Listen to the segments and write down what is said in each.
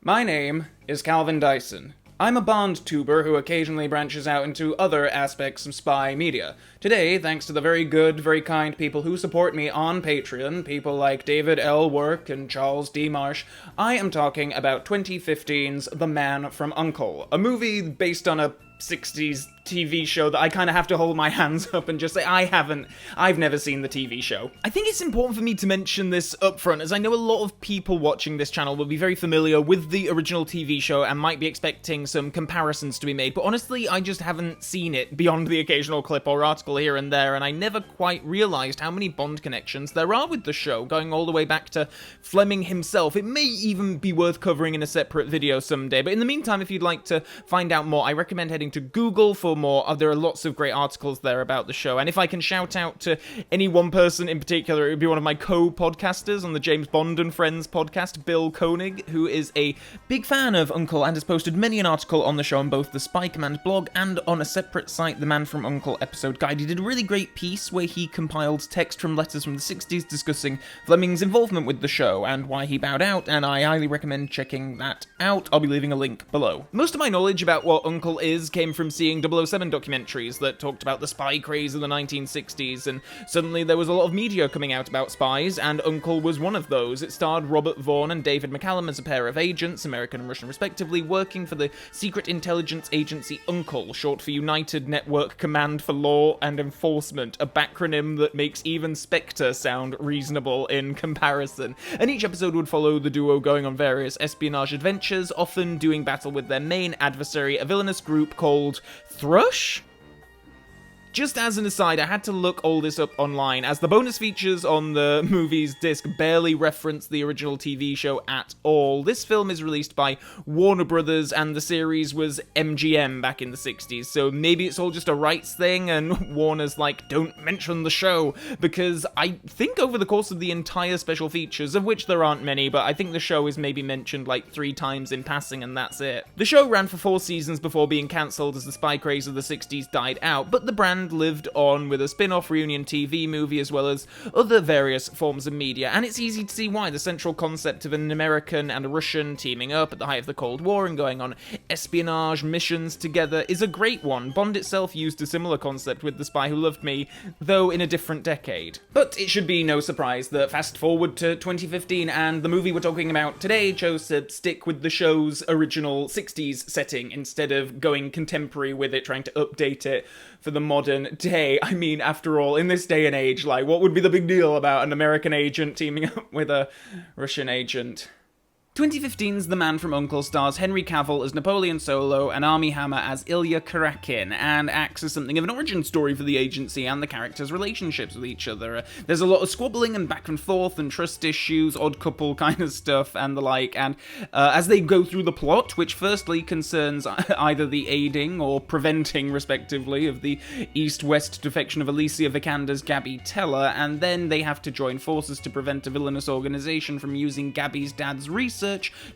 My name is Calvin Dyson. I'm a Bond tuber who occasionally branches out into other aspects of spy media. Today, thanks to the very good, very kind people who support me on Patreon, people like David L. Work and Charles D. Marsh, I am talking about 2015's The Man from U.N.C.L.E, a movie based on a 60s TV show that I kind of have to hold my hands up and just say, I've never seen the TV show. I think it's important for me to mention this up front, as I know a lot of people watching this channel will be very familiar with the original TV show and might be expecting some comparisons to be made, but honestly, I just haven't seen it beyond the occasional clip or article here and there, and I never quite realised how many Bond connections there are with the show, going all the way back to Fleming himself. It may even be worth covering in a separate video someday, but in the meantime, if you'd like to find out more, I recommend heading to Google for more. There are lots of great articles there about the show, and if I can shout out to any one person in particular, it would be one of my co-podcasters on the James Bond and Friends podcast, Bill Koenig, who is a big fan of U.N.C.L.E and has posted many an article on the show on both the Spy Command blog and on a separate site, the Man from U.N.C.L.E episode guide. He did a really great piece where he compiled text from letters from the 60s discussing Fleming's involvement with the show and why he bowed out, and I highly recommend checking that out. I'll be leaving a link below. Most of my knowledge about what U.N.C.L.E is came from seeing 007 documentaries that talked about the spy craze of the 1960s, and suddenly there was a lot of media coming out about spies, and U.N.C.L.E was one of those. It starred Robert Vaughn and David McCallum as a pair of agents, American and Russian respectively, working for the secret intelligence agency U.N.C.L.E, short for United Network Command for Law and Enforcement, a backronym that makes even Spectre sound reasonable in comparison. And each episode would follow the duo going on various espionage adventures, often doing battle with their main adversary, a villainous group called Thrush? Just as an aside, I had to look all this up online, as the bonus features on the movie's disc barely reference the original TV show at all. This film is released by Warner Brothers, and the series was MGM back in the 60s, so maybe it's all just a rights thing, and Warner's like, don't mention the show, because I think over the course of the entire special features, of which there aren't many, but I think the show is maybe mentioned like 3 times in passing, and that's it. The show ran for 4 seasons before being cancelled as the spy craze of the 60s died out, but the brand lived on with a spin-off reunion TV movie as well as other various forms of media, and it's easy to see why. The central concept of an American and a Russian teaming up at the height of the Cold War and going on espionage missions together is a great one. Bond itself used a similar concept with The Spy Who Loved Me, though in a different decade. But it should be no surprise that fast forward to 2015 and the movie we're talking about today chose to stick with the show's original 60s setting instead of going contemporary with it, trying to update it for the modern day. I mean, after all, in this day and age, like, what would be the big deal about an American agent teaming up with a Russian agent? 2015's The Man from U.N.C.L.E stars Henry Cavill as Napoleon Solo and Armie Hammer as Ilya Karakin, and acts as something of an origin story for the agency and the characters' relationships with each other. There's a lot of squabbling and back and forth and trust issues, odd couple kind of stuff and the like, and as they go through the plot, which firstly concerns either the aiding or preventing, respectively, of the east-west defection of Alicia Vikander's Gabby Teller, and then they have to join forces to prevent a villainous organization from using Gabby's dad's research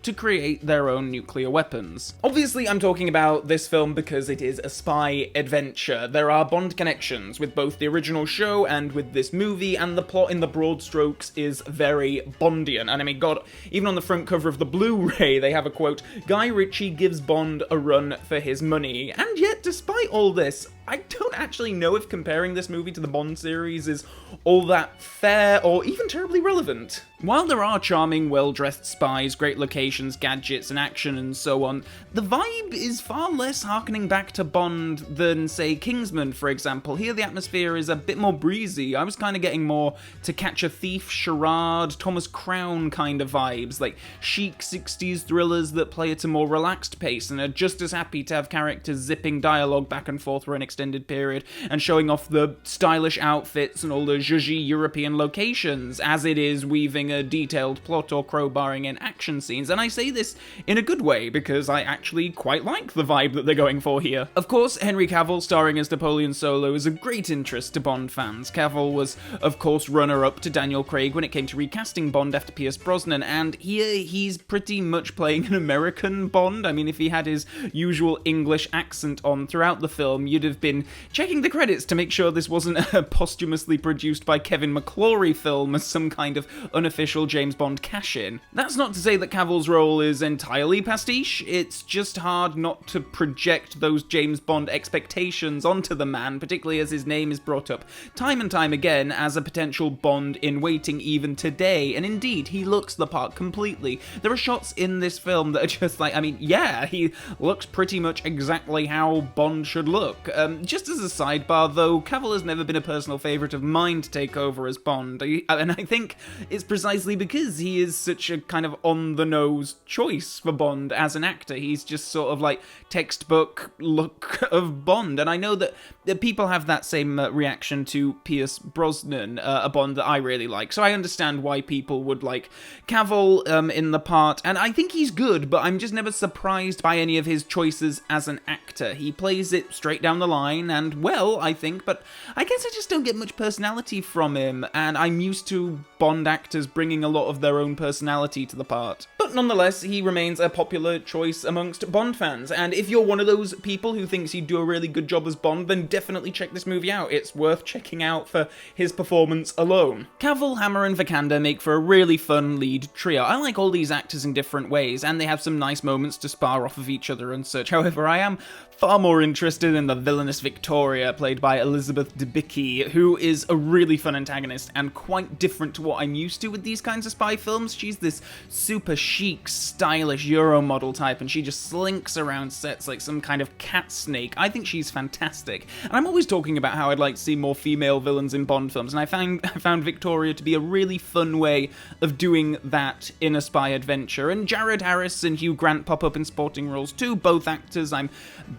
to create their own nuclear weapons. Obviously, I'm talking about this film because it is a spy adventure. There are Bond connections with both the original show and with this movie, and the plot in the broad strokes is very Bondian. And I mean, God, even on the front cover of the Blu-ray, they have a quote, "Guy Ritchie gives Bond a run for his money." And yet, despite all this, I don't actually know if comparing this movie to the Bond series is all that fair or even terribly relevant. While there are charming, well-dressed spies, great locations, gadgets, and action and so on, the vibe is far less harkening back to Bond than, say, Kingsman, for example. Here the atmosphere is a bit more breezy. I was kind of getting more To Catch a Thief, Charade, Thomas Crown kind of vibes, like chic 60s thrillers that play at a more relaxed pace and are just as happy to have characters zipping dialogue back and forth for an extended period and showing off the stylish outfits and all the zhuzhy European locations as it is weaving a detailed plot or crowbarring in action scenes. And I say this in a good way because I actually quite like the vibe that they're going for here. Of course, Henry Cavill starring as Napoleon Solo is of great interest to Bond fans. Cavill was, of course, runner-up to Daniel Craig when it came to recasting Bond after Pierce Brosnan, and here he's pretty much playing an American Bond. I mean, if he had his usual English accent on throughout the film, you'd have been checking the credits to make sure this wasn't a posthumously produced by Kevin McClory film as some kind of unofficial unofficial James Bond cash-in. That's not to say that Cavill's role is entirely pastiche, it's just hard not to project those James Bond expectations onto the man, particularly as his name is brought up time and time again as a potential Bond in waiting even today, and indeed, he looks the part completely. There are shots in this film that are just like, I mean, yeah, he looks pretty much exactly how Bond should look. Just as a sidebar though, Cavill has never been a personal favourite of mine to take over as Bond, and I think it's precisely because he is such a kind of on-the-nose choice for Bond as an actor. He's just sort of like textbook look of Bond, and I know that people have that same reaction to Pierce Brosnan, a Bond that I really like, so I understand why people would like Cavill in the part, and I think he's good, but I'm just never surprised by any of his choices as an actor. He plays it straight down the line, and well, I think, but I guess I just don't get much personality from him, and I'm used to Bond actors bringing a lot of their own personality to the part. But nonetheless, he remains a popular choice amongst Bond fans, and if you're one of those people who thinks he'd do a really good job as Bond, then definitely check this movie out. It's worth checking out for his performance alone. Cavill, Hammer, and Vikander make for a really fun lead trio. I like all these actors in different ways, and they have some nice moments to spar off of each other and such. However, I am far more interested in the villainous Victoria, played by Elizabeth Debicki, who is a really fun antagonist and quite different to what I'm used to with these kinds of spy films. She's this super chic, stylish Euro model type, and she just slinks around sets like some kind of cat snake. I think she's fantastic, and I'm always talking about how I'd like to see more female villains in Bond films, and I found Victoria to be a really fun way of doing that in a spy adventure. And Jared Harris and Hugh Grant pop up in supporting roles too, both actors I'm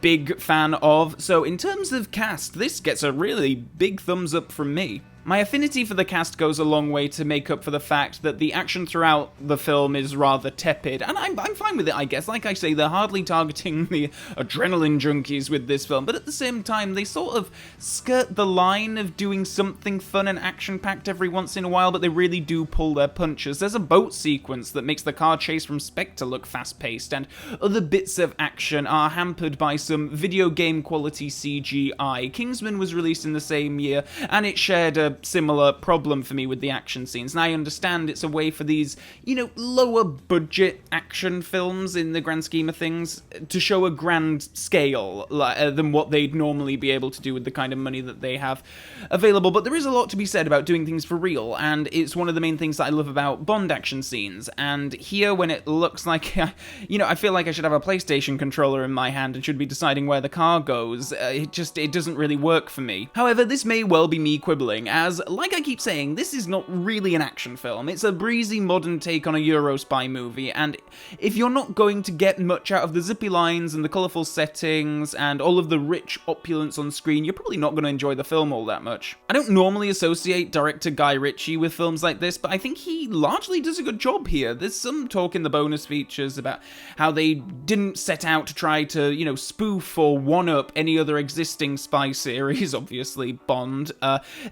big fan of. So in terms of cast, this gets a really big thumbs up from me. My affinity for the cast goes a long way to make up for the fact that the action throughout the film is rather tepid, and I'm fine with it, I guess. Like I say, they're hardly targeting the adrenaline junkies with this film, but at the same time, they sort of skirt the line of doing something fun and action-packed every once in a while, but they really do pull their punches. There's a boat sequence that makes the car chase from Spectre look fast-paced, and other bits of action are hampered by some video game quality CGI. Kingsman was released in the same year, and it shared a similar problem for me with the action scenes, and I understand it's a way for these, lower budget action films in the grand scheme of things to show a grand scale than what they'd normally be able to do with the kind of money that they have available. But there is a lot to be said about doing things for real, and it's one of the main things that I love about Bond action scenes. And here, when it looks like, I feel like I should have a PlayStation controller in my hand and should be deciding where the car goes, it doesn't really work for me. However, this may well be me quibbling, as, like I keep saying, this is not really an action film. It's a breezy modern take on a Euro spy movie, and if you're not going to get much out of the zippy lines and the colourful settings and all of the rich opulence on screen, you're probably not going to enjoy the film all that much. I don't normally associate director Guy Ritchie with films like this, but I think he largely does a good job here. There's some talk in the bonus features about how they didn't set out to try to, spoof or one-up any other existing spy series, obviously Bond.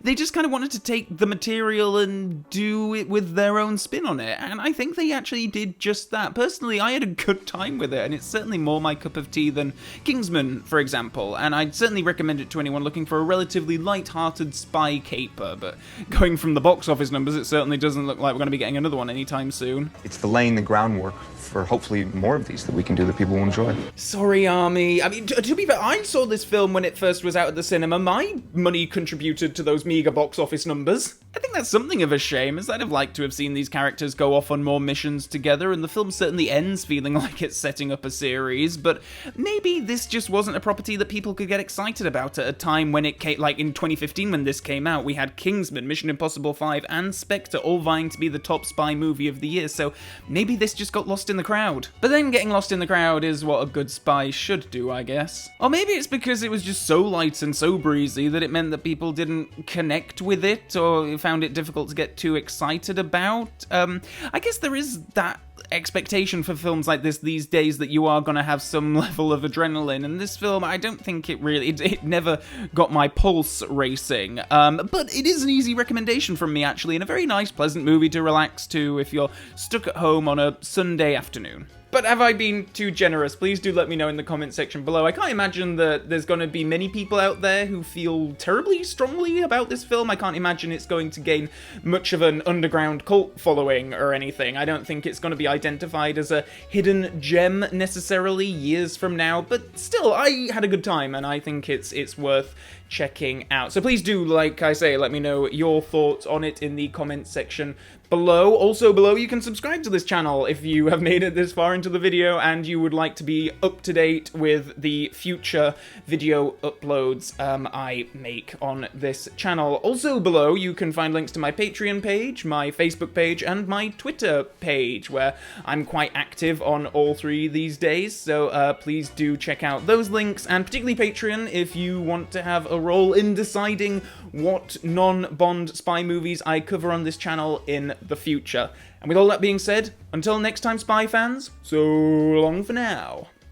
They just kind of wanted to take the material and do it with their own spin on it, and I think they actually did just that. Personally, I had a good time with it, and it's certainly more my cup of tea than Kingsman, for example, and I'd certainly recommend it to anyone looking for a relatively light-hearted spy caper, but going from the box office numbers, it certainly doesn't look like we're going to be getting another one anytime soon. It's the laying the groundwork for hopefully more of these that we can do that people will enjoy. Sorry, Army. I mean, to be fair, I saw this film when it first was out at the cinema. My money contributed to those meager box office numbers. I think that's something of a shame, as I'd have liked to have seen these characters go off on more missions together, and the film certainly ends feeling like it's setting up a series, but maybe this just wasn't a property that people could get excited about at a time when it came, like in 2015 when this came out, we had Kingsman, Mission Impossible 5, and Spectre all vying to be the top spy movie of the year, so maybe this just got lost in the crowd. But then getting lost in the crowd is what a good spy should do, I guess. Or maybe it's because it was just so light and so breezy that it meant that people didn't connect with it, or found it difficult to get too excited about. I guess there is that expectation for films like this these days that you are going to have some level of adrenaline, and this film, I don't think it never got my pulse racing, but it is an easy recommendation from me, actually, and a very nice, pleasant movie to relax to if you're stuck at home on a Sunday afternoon. But But have I been too generous? Please do let me know in the comment section below. I can't imagine that there's going to be many people out there who feel terribly strongly about this film. I can't imagine it's going to gain much of an underground cult following or anything. I don't think it's going to be identified as a hidden gem necessarily years from now, but still, I had a good time, and I think it's worth checking out. So please do, like I say, let me know your thoughts on it in the comment section below. Also below, you can subscribe to this channel if you have made it this far into the video and you would like to be up to date with the future video uploads I make on this channel. Also below, you can find links to my Patreon page, my Facebook page, and my Twitter page, where I'm quite active on all three these days, so please do check out those links, and particularly Patreon if you want to have a role in deciding what non-Bond spy movies I cover on this channel in the future. And with all that being said, until next time, spy fans, so long for now.